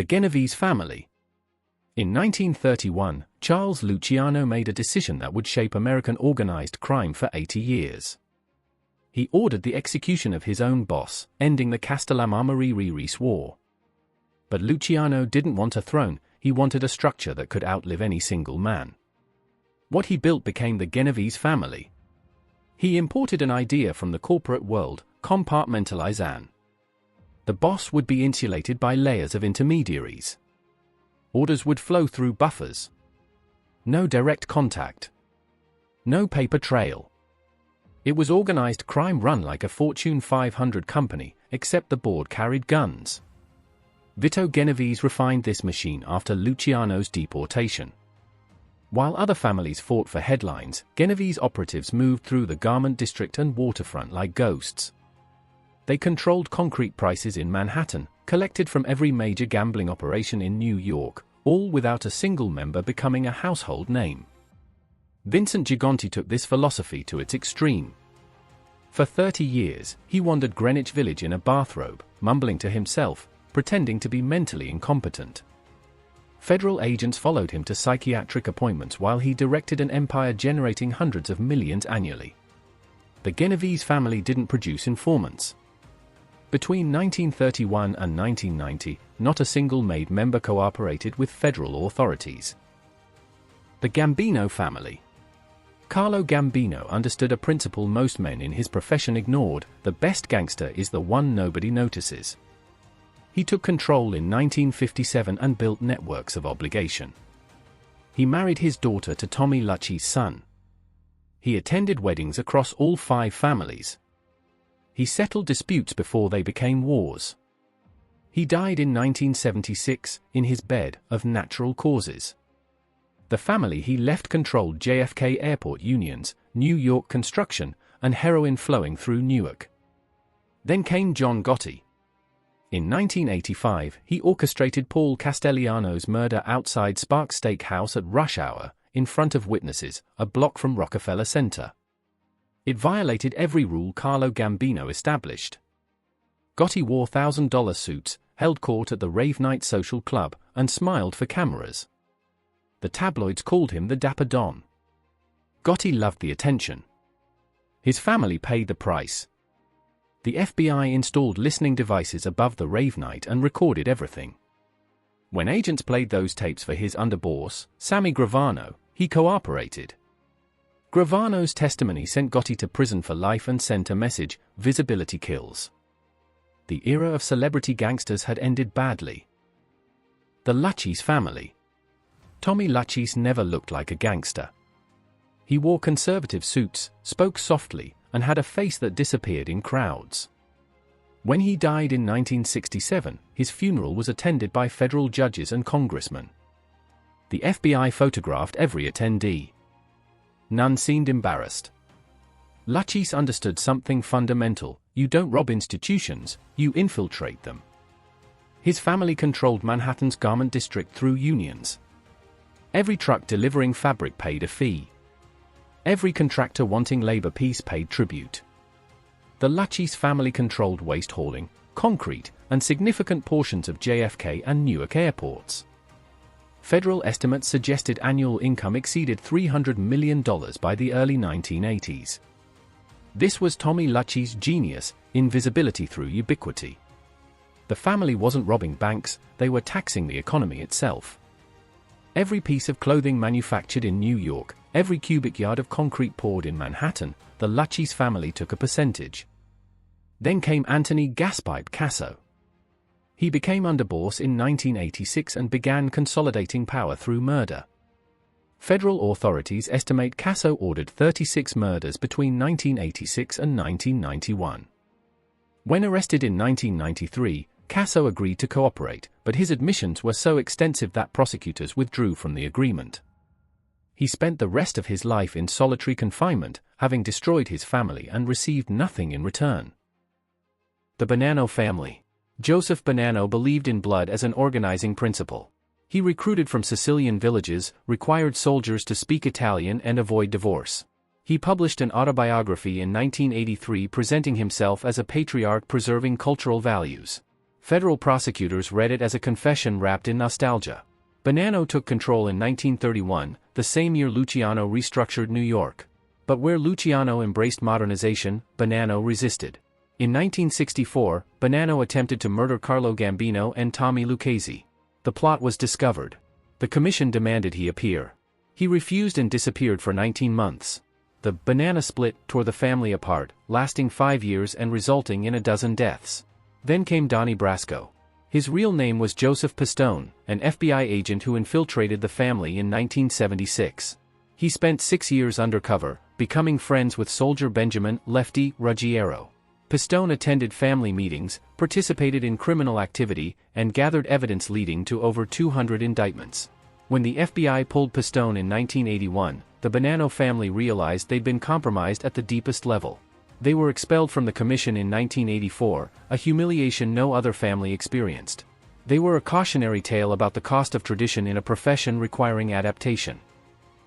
The Genovese Family. In 1931, Charles Luciano made a decision that would shape American organized crime for 80 years. He ordered the execution of his own boss, ending the Castellamare-Reese War. But Luciano didn't want a throne, he wanted a structure that could outlive any single man. What he built became the Genovese Family. He imported an idea from the corporate world: compartmentalization. The boss would be insulated by layers of intermediaries. Orders would flow through buffers. No direct contact. No paper trail. It was organized crime run like a Fortune 500 company, except the board carried guns. Vito Genovese refined this machine after Luciano's deportation. While other families fought for headlines, Genovese operatives moved through the garment district and waterfront like ghosts. They controlled concrete prices in Manhattan, collected from every major gambling operation in New York, all without a single member becoming a household name. Vincent Gigante took this philosophy to its extreme. For 30 years, he wandered Greenwich Village in a bathrobe, mumbling to himself, pretending to be mentally incompetent. Federal agents followed him to psychiatric appointments while he directed an empire generating hundreds of millions annually. The Genovese family didn't produce informants. Between 1931 and 1990, not a single made member cooperated with federal authorities. The Gambino Family. Carlo Gambino understood a principle most men in his profession ignored: the best gangster is the one nobody notices. He took control in 1957 and built networks of obligation. He married his daughter to Tommy Lucchie's son. He attended weddings across all 5 families. He settled disputes before they became wars. He died in 1976, in his bed, of natural causes. The family he left controlled JFK Airport unions, New York construction, and heroin flowing through Newark. Then came John Gotti. In 1985, he orchestrated Paul Castellano's murder outside Sparks Steakhouse at rush hour, in front of witnesses, a block from Rockefeller Center. It violated every rule Carlo Gambino established. Gotti wore $1,000 suits, held court at the Rave Night Social Club, and smiled for cameras. The tabloids called him the Dapper Don. Gotti loved the attention. His family paid the price. The FBI installed listening devices above the rave night and recorded everything. When agents played those tapes for his underboss, Sammy Gravano, he cooperated. Gravano's testimony sent Gotti to prison for life and sent a message: visibility kills. The era of celebrity gangsters had ended badly. The Lucchese Family. Tommy Lucchese never looked like a gangster. He wore conservative suits, spoke softly, and had a face that disappeared in crowds. When he died in 1967, his funeral was attended by federal judges and congressmen. The FBI photographed every attendee. None seemed embarrassed. Lucchese understood something fundamental: you don't rob institutions, you infiltrate them. His family controlled Manhattan's garment district through unions. Every truck delivering fabric paid a fee. Every contractor wanting labor peace paid tribute. The Lucchese family controlled waste hauling, concrete, and significant portions of JFK and Newark airports. Federal estimates suggested annual income exceeded $300 million by the early 1980s. This was Tommy Lucchese's genius: invisibility through ubiquity. The family wasn't robbing banks, they were taxing the economy itself. Every piece of clothing manufactured in New York, every cubic yard of concrete poured in Manhattan, the Lucchese family took a percentage. Then came Anthony "Gaspipe" Casso. He became underboss in 1986 and began consolidating power through murder. Federal authorities estimate Casso ordered 36 murders between 1986 and 1991. When arrested in 1993, Casso agreed to cooperate, but his admissions were so extensive that prosecutors withdrew from the agreement. He spent the rest of his life in solitary confinement, having destroyed his family and received nothing in return. The Bonanno Family. Joseph Bonanno believed in blood as an organizing principle. He recruited from Sicilian villages, required soldiers to speak Italian and avoid divorce. He published an autobiography in 1983 presenting himself as a patriarch preserving cultural values. Federal prosecutors read it as a confession wrapped in nostalgia. Bonanno took control in 1931, the same year Luciano restructured New York. But where Luciano embraced modernization, Bonanno resisted. In 1964, Bonanno attempted to murder Carlo Gambino and Tommy Lucchese. The plot was discovered. The commission demanded he appear. He refused and disappeared for 19 months. The Bonanno split tore the family apart, lasting 5 years and resulting in a dozen deaths. Then came Donnie Brasco. His real name was Joseph Pistone, an FBI agent who infiltrated the family in 1976. He spent 6 years undercover, becoming friends with soldier Benjamin "Lefty" Ruggiero. Pistone attended family meetings, participated in criminal activity, and gathered evidence leading to over 200 indictments. When the FBI pulled Pistone in 1981, the Bonanno family realized they'd been compromised at the deepest level. They were expelled from the commission in 1984, a humiliation no other family experienced. They were a cautionary tale about the cost of tradition in a profession requiring adaptation.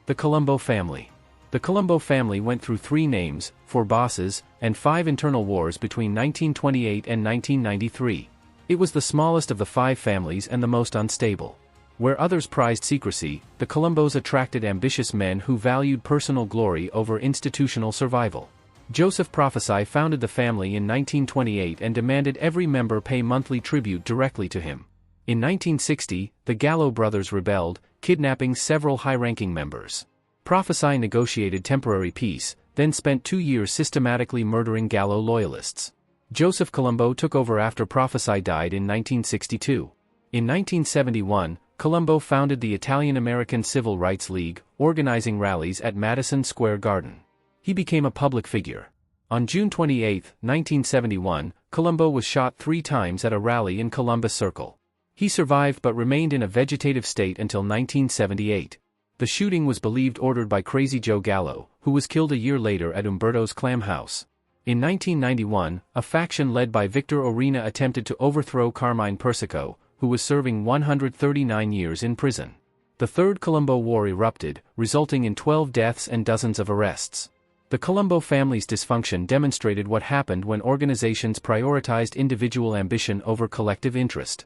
The Colombo Family. The Colombo family went through 3 names, 4 bosses, and 5 internal wars between 1928 and 1993. It was the smallest of the 5 families and the most unstable. Where others prized secrecy, the Colombos attracted ambitious men who valued personal glory over institutional survival. Joseph Prophesy founded the family in 1928 and demanded every member pay monthly tribute directly to him. In 1960, the Gallo brothers rebelled, kidnapping several high-ranking members. Prophesy negotiated temporary peace, then spent 2 years systematically murdering Gallo loyalists. Joseph Colombo took over after Prophesy died in 1962. In 1971, Colombo founded the Italian-American Civil Rights League, organizing rallies at Madison Square Garden. He became a public figure. On June 28, 1971, Colombo was shot 3 times at a rally in Columbus Circle. He survived but remained in a vegetative state until 1978. The shooting was believed ordered by Crazy Joe Gallo, who was killed a year later at Umberto's Clam House. In 1991, a faction led by Victor Orena attempted to overthrow Carmine Persico, who was serving 139 years in prison. The Third Colombo War erupted, resulting in 12 deaths and dozens of arrests. The Colombo family's dysfunction demonstrated what happened when organizations prioritized individual ambition over collective interest.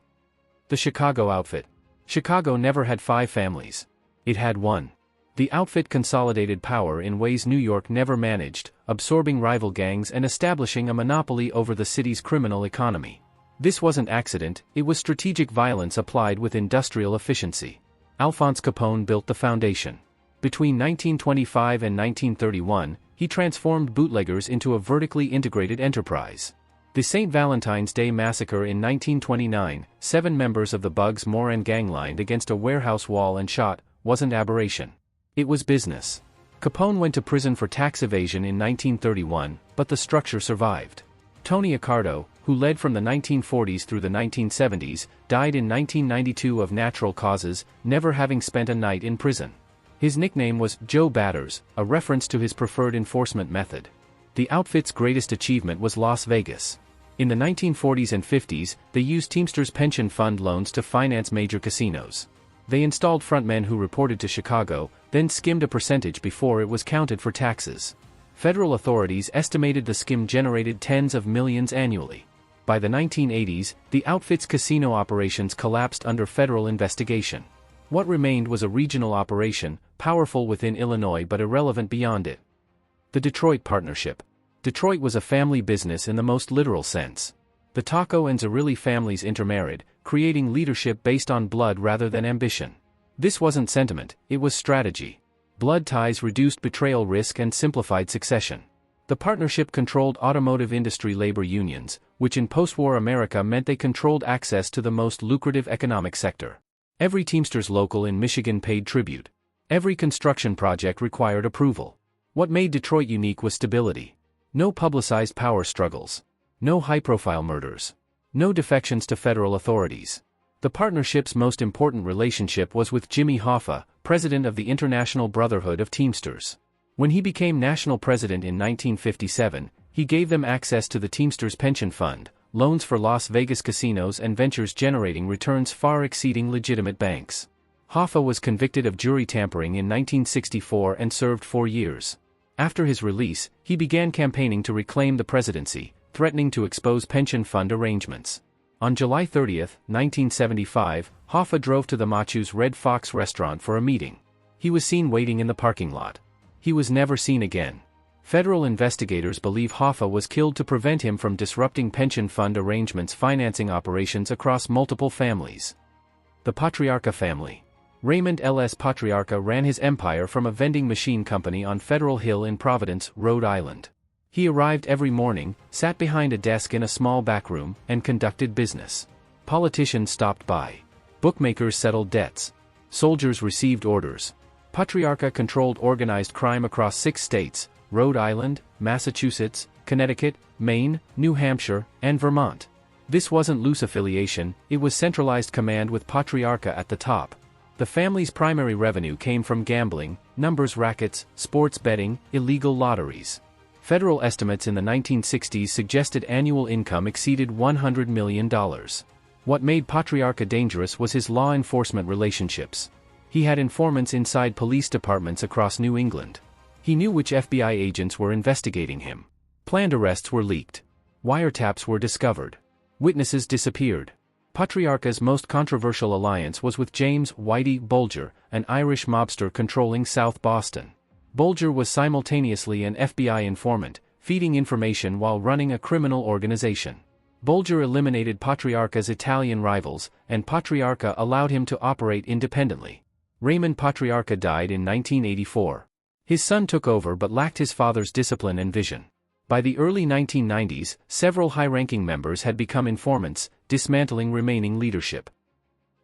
The Chicago outfit. Chicago never had 5 families. It had 1. The outfit consolidated power in ways New York never managed, absorbing rival gangs and establishing a monopoly over the city's criminal economy. This wasn't accident, it was strategic violence applied with industrial efficiency. Alphonse Capone built the foundation. Between 1925 and 1931, he transformed bootleggers into a vertically integrated enterprise. The St. Valentine's Day Massacre in 1929, 7 members of the Bugs Moran gang lined against a warehouse wall and shot, wasn't aberration. It was business. Capone went to prison for tax evasion in 1931, but the structure survived. Tony Accardo, who led from the 1940s through the 1970s, died in 1992 of natural causes, never having spent a night in prison. His nickname was Joe Batters, a reference to his preferred enforcement method. The outfit's greatest achievement was Las Vegas. In the 1940s and 50s, they used Teamsters pension fund loans to finance major casinos. They installed frontmen who reported to Chicago, then skimmed a percentage before it was counted for taxes. Federal authorities estimated the skim generated tens of millions annually. By the 1980s, the outfit's casino operations collapsed under federal investigation. What remained was a regional operation, powerful within Illinois but irrelevant beyond it. The Detroit Partnership. Detroit was a family business in the most literal sense. The Taco and Zerilli families intermarried, creating leadership based on blood rather than ambition. This wasn't sentiment, it was strategy. Blood ties reduced betrayal risk and simplified succession. The partnership controlled automotive industry labor unions, which in post-war America meant they controlled access to the most lucrative economic sector. Every Teamsters local in Michigan paid tribute. Every construction project required approval. What made Detroit unique was stability. No publicized power struggles. No high-profile murders. No defections to federal authorities. The partnership's most important relationship was with Jimmy Hoffa, president of the International Brotherhood of Teamsters. When he became national president in 1957, he gave them access to the Teamsters Pension Fund, loans for Las Vegas casinos and ventures generating returns far exceeding legitimate banks. Hoffa was convicted of jury tampering in 1964 and served 4 years. After his release, he began campaigning to reclaim the presidency, threatening to expose pension fund arrangements. On July 30, 1975, Hoffa drove to the Machu's Red Fox restaurant for a meeting. He was seen waiting in the parking lot. He was never seen again. Federal investigators believe Hoffa was killed to prevent him from disrupting pension fund arrangements financing operations across multiple families. The Patriarca Family. Raymond L.S. Patriarca ran his empire from a vending machine company on Federal Hill in Providence, Rhode Island. He arrived every morning, sat behind a desk in a small back room, and conducted business. Politicians stopped by. Bookmakers settled debts. Soldiers received orders. Patriarca controlled organized crime across 6 states, Rhode Island, Massachusetts, Connecticut, Maine, New Hampshire, and Vermont. This wasn't loose affiliation, it was centralized command with Patriarca at the top. The family's primary revenue came from gambling, numbers rackets, sports betting, illegal lotteries. Federal estimates in the 1960s suggested annual income exceeded $100 million. What made Patriarca dangerous was his law enforcement relationships. He had informants inside police departments across New England. He knew which FBI agents were investigating him. Planned arrests were leaked. Wiretaps were discovered. Witnesses disappeared. Patriarca's most controversial alliance was with James Whitey Bulger, an Irish mobster controlling South Boston. Bulger was simultaneously an FBI informant, feeding information while running a criminal organization. Bulger eliminated Patriarca's Italian rivals, and Patriarca allowed him to operate independently. Raymond Patriarca died in 1984. His son took over but lacked his father's discipline and vision. By the early 1990s, several high-ranking members had become informants, dismantling remaining leadership.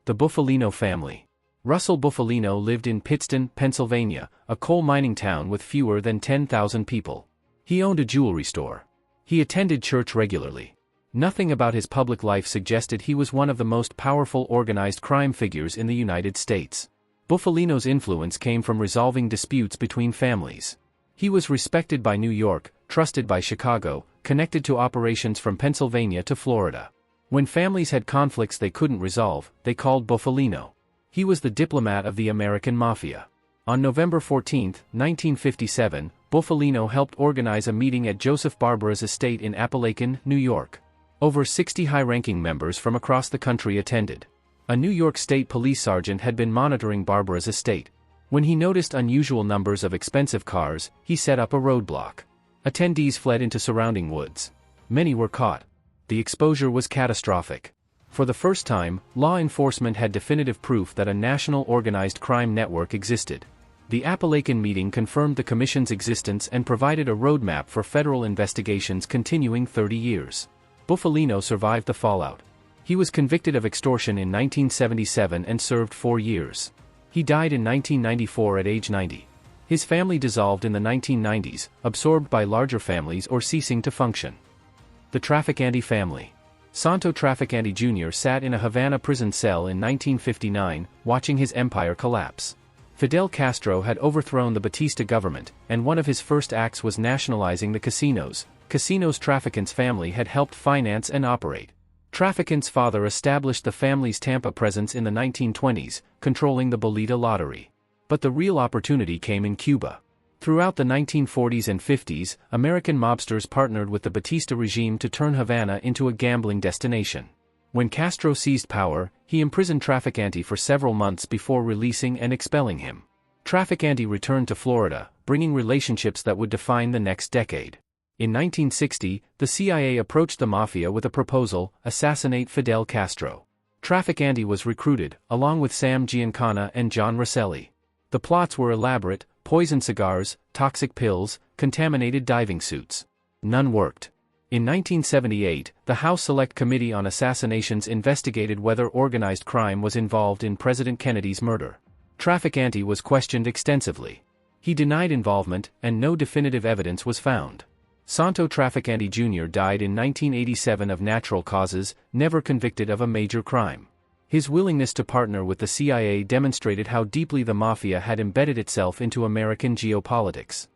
The Bufalino Family. Russell Bufalino lived in Pittston, Pennsylvania, a coal mining town with fewer than 10,000 people. He owned a jewelry store. He attended church regularly. Nothing about his public life suggested he was one of the most powerful organized crime figures in the United States. Bufalino's influence came from resolving disputes between families. He was respected by New York, trusted by Chicago, connected to operations from Pennsylvania to Florida. When families had conflicts they couldn't resolve, they called Bufalino. He was the diplomat of the American Mafia. On November 14, 1957, Bufalino helped organize a meeting at Joseph Barbara's estate in Apalachin, New York. Over 60 high-ranking members from across the country attended. A New York State police sergeant had been monitoring Barbara's estate. When he noticed unusual numbers of expensive cars, he set up a roadblock. Attendees fled into surrounding woods. Many were caught. The exposure was catastrophic. For the first time, law enforcement had definitive proof that a national organized crime network existed. The Apalachin meeting confirmed the commission's existence and provided a roadmap for federal investigations continuing 30 years. Bufalino survived the fallout. He was convicted of extortion in 1977 and served 4 years. He died in 1994 at age 90. His family dissolved in the 1990s, absorbed by larger families or ceasing to function. The Trafficante Family. Santo Trafficante Jr. sat in a Havana prison cell in 1959, watching his empire collapse. Fidel Castro had overthrown the Batista government, and one of his first acts was nationalizing the casinos. Trafficant's family had helped finance and operate. Trafficant's father established the family's Tampa presence in the 1920s, controlling the Bolita lottery. But the real opportunity came in Cuba. Throughout the 1940s and 50s, American mobsters partnered with the Batista regime to turn Havana into a gambling destination. When Castro seized power, he imprisoned Trafficante for several months before releasing and expelling him. Trafficante returned to Florida, bringing relationships that would define the next decade. In 1960, the CIA approached the Mafia with a proposal: assassinate Fidel Castro. Trafficante was recruited, along with Sam Giancana and John Rosselli. The plots were elaborate: poisoned cigars, toxic pills, contaminated diving suits. None worked. In 1978, the House Select Committee on Assassinations investigated whether organized crime was involved in President Kennedy's murder. Trafficante was questioned extensively. He denied involvement, and no definitive evidence was found. Santo Trafficante Jr. died in 1987 of natural causes, never convicted of a major crime. His willingness to partner with the CIA demonstrated how deeply the Mafia had embedded itself into American geopolitics.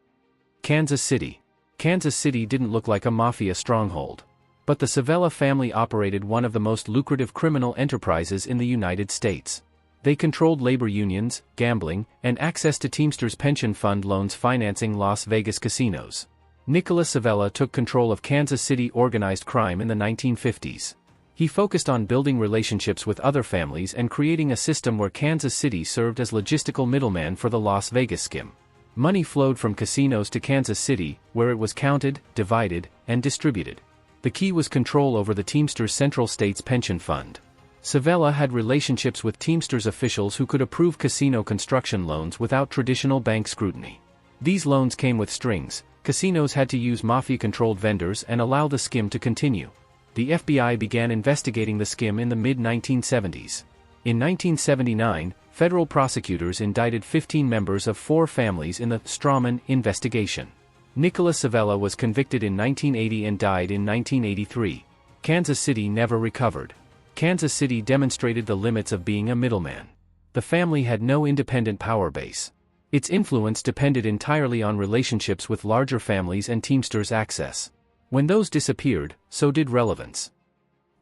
Kansas City. Kansas City didn't look like a Mafia stronghold. But the Civella family operated one of the most lucrative criminal enterprises in the United States. They controlled labor unions, gambling, and access to Teamsters pension fund loans financing Las Vegas casinos. Nicholas Civella took control of Kansas City organized crime in the 1950s. He focused on building relationships with other families and creating a system where Kansas City served as logistical middleman for the Las Vegas scheme. Money flowed from casinos to Kansas City, where it was counted, divided, and distributed. The key was control over the Teamsters Central States Pension Fund. Savella had relationships with Teamsters officials who could approve casino construction loans without traditional bank scrutiny. These loans came with strings. Casinos had to use mafia-controlled vendors and allow the scheme to continue. The FBI began investigating the scheme in the mid-1970s. In 1979, federal prosecutors indicted 15 members of 4 families in the Strawman investigation. Nicholas Savella was convicted in 1980 and died in 1983. Kansas City never recovered. Kansas City demonstrated the limits of being a middleman. The family had no independent power base. Its influence depended entirely on relationships with larger families and Teamsters' access. When those disappeared, so did relevance.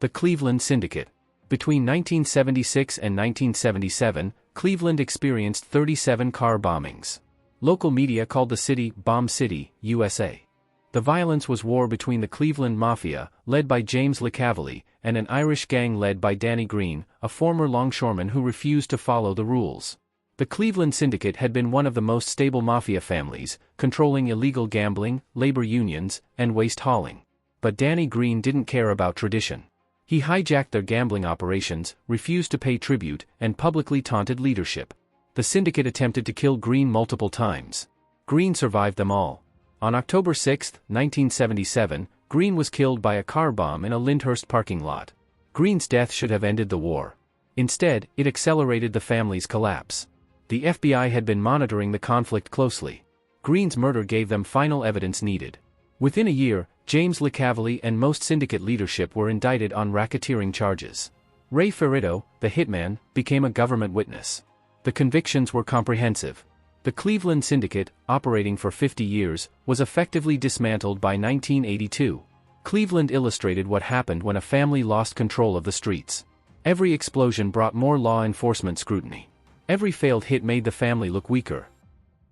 The Cleveland Syndicate. Between 1976 and 1977, Cleveland experienced 37 car bombings. Local media called the city Bomb City, USA. The violence was war between the Cleveland Mafia, led by James LeCavalier, and an Irish gang led by Danny Green, a former longshoreman who refused to follow the rules. The Cleveland Syndicate had been one of the most stable mafia families, controlling illegal gambling, labor unions, and waste hauling. But Danny Green didn't care about tradition. He hijacked their gambling operations, refused to pay tribute, and publicly taunted leadership. The syndicate attempted to kill Green multiple times. Green survived them all. On October 6, 1977, Green was killed by a car bomb in a Lyndhurst parking lot. Green's death should have ended the war. Instead, it accelerated the family's collapse. The FBI had been monitoring the conflict closely. Green's murder gave them final evidence needed. Within a year, James LeCavalier and most syndicate leadership were indicted on racketeering charges. Ray Ferrito, the hitman, became a government witness. The convictions were comprehensive. The Cleveland Syndicate, operating for 50 years, was effectively dismantled by 1982. Cleveland illustrated what happened when a family lost control of the streets. Every explosion brought more law enforcement scrutiny. Every failed hit made the family look weaker.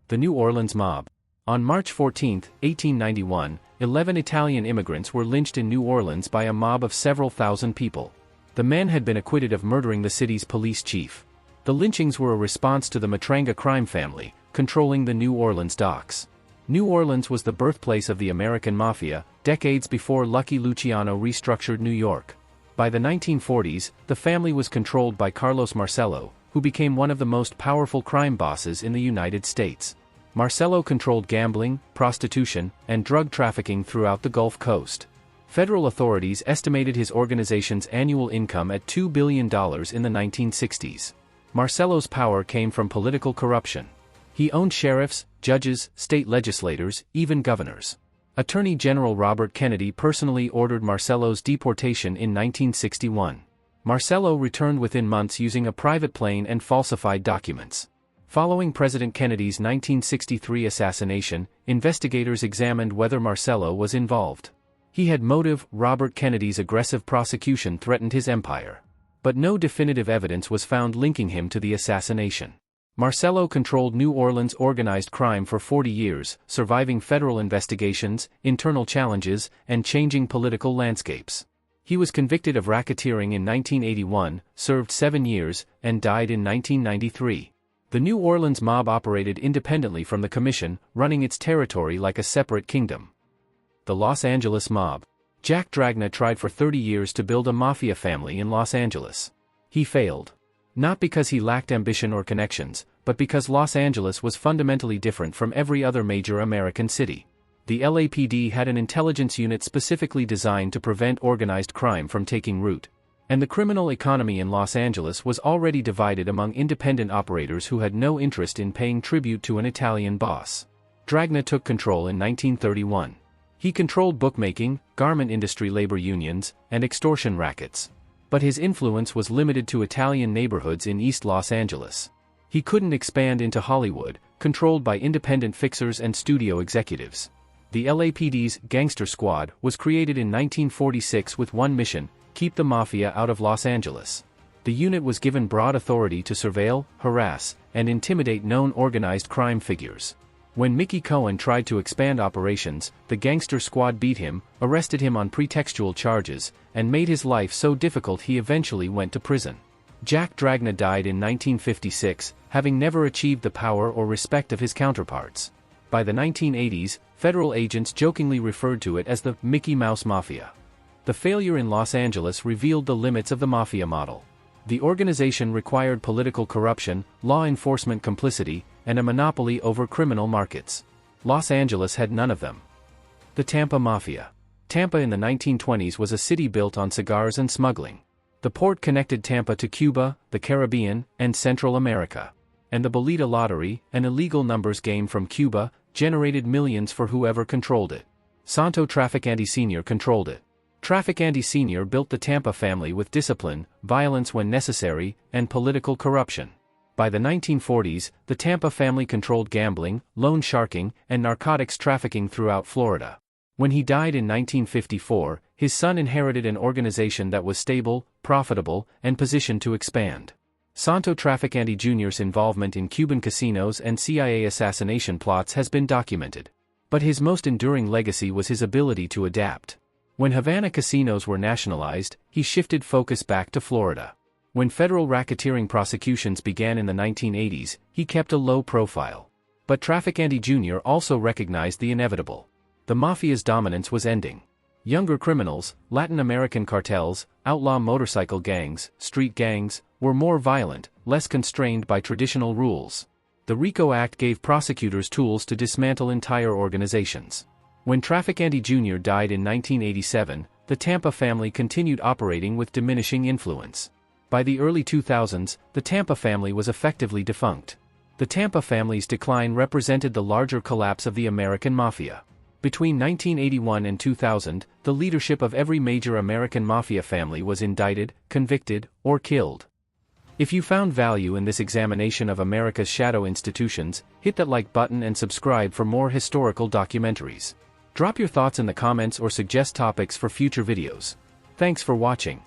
The New Orleans Mob. On March 14, 1891, 11 Italian immigrants were lynched in New Orleans by a mob of several thousand people. The men had been acquitted of murdering the city's police chief. The lynchings were a response to the Matranga crime family, controlling the New Orleans docks. New Orleans was the birthplace of the American Mafia, decades before Lucky Luciano restructured New York. By the 1940s, the family was controlled by Carlos Marcello, who became one of the most powerful crime bosses in the United States. Marcello controlled gambling, prostitution, and drug trafficking throughout the Gulf Coast. Federal authorities estimated his organization's annual income at $2 billion in the 1960s. Marcello's power came from political corruption. He owned sheriffs, judges, state legislators, even governors. Attorney General Robert Kennedy personally ordered Marcello's deportation in 1961. Marcello returned within months using a private plane and falsified documents. Following President Kennedy's 1963 assassination, investigators examined whether Marcello was involved. He had motive. Robert Kennedy's aggressive prosecution threatened his empire. But no definitive evidence was found linking him to the assassination. Marcello controlled New Orleans organized crime for 40 years, surviving federal investigations, internal challenges, and changing political landscapes. He was convicted of racketeering in 1981, served 7 years, and died in 1993. The New Orleans mob operated independently from the commission, running its territory like a separate kingdom. The Los Angeles Mob. Jack Dragna tried for 30 years to build a mafia family in Los Angeles. He failed. Not because he lacked ambition or connections, but because Los Angeles was fundamentally different from every other major American city. The LAPD had an intelligence unit specifically designed to prevent organized crime from taking root. And the criminal economy in Los Angeles was already divided among independent operators who had no interest in paying tribute to an Italian boss. Dragna took control in 1931. He controlled bookmaking, garment industry labor unions, and extortion rackets. But his influence was limited to Italian neighborhoods in East Los Angeles. He couldn't expand into Hollywood, controlled by independent fixers and studio executives. The LAPD's Gangster Squad was created in 1946 with one mission: keep the mafia out of Los Angeles. The unit was given broad authority to surveil, harass, and intimidate known organized crime figures. When Mickey Cohen tried to expand operations, the gangster squad beat him, arrested him on pretextual charges, and made his life so difficult he eventually went to prison. Jack Dragna died in 1956, having never achieved the power or respect of his counterparts. By the 1980s, federal agents jokingly referred to it as the Mickey Mouse Mafia. The failure in Los Angeles revealed the limits of the mafia model. The organization required political corruption, law enforcement complicity, and a monopoly over criminal markets. Los Angeles had none of them. The Tampa Mafia. Tampa in the 1920s was a city built on cigars and smuggling. The port connected Tampa to Cuba, the Caribbean, and Central America. And the Bolita Lottery, an illegal numbers game from Cuba, generated millions for whoever controlled it. Santo Trafficante Sr. controlled it. Trafficante Sr. built the Tampa family with discipline, violence when necessary, and political corruption. By the 1940s, the Tampa family controlled gambling, loan sharking, and narcotics trafficking throughout Florida. When he died in 1954, his son inherited an organization that was stable, profitable, and positioned to expand. Santo Trafficante Jr.'s involvement in Cuban casinos and CIA assassination plots has been documented. But his most enduring legacy was his ability to adapt. When Havana casinos were nationalized, he shifted focus back to Florida. When federal racketeering prosecutions began in the 1980s, he kept a low profile. But Trafficante Jr. also recognized the inevitable. The mafia's dominance was ending. Younger criminals, Latin American cartels, outlaw motorcycle gangs, street gangs, were more violent, less constrained by traditional rules. The RICO Act gave prosecutors tools to dismantle entire organizations. When Trafficante Jr. died in 1987, the Tampa family continued operating with diminishing influence. By the early 2000s, the Tampa family was effectively defunct. The Tampa family's decline represented the larger collapse of the American mafia. Between 1981 and 2000, the leadership of every major American mafia family was indicted, convicted, or killed. If you found value in this examination of America's shadow institutions, hit that like button and subscribe for more historical documentaries. Drop your thoughts in the comments or suggest topics for future videos. Thanks for watching.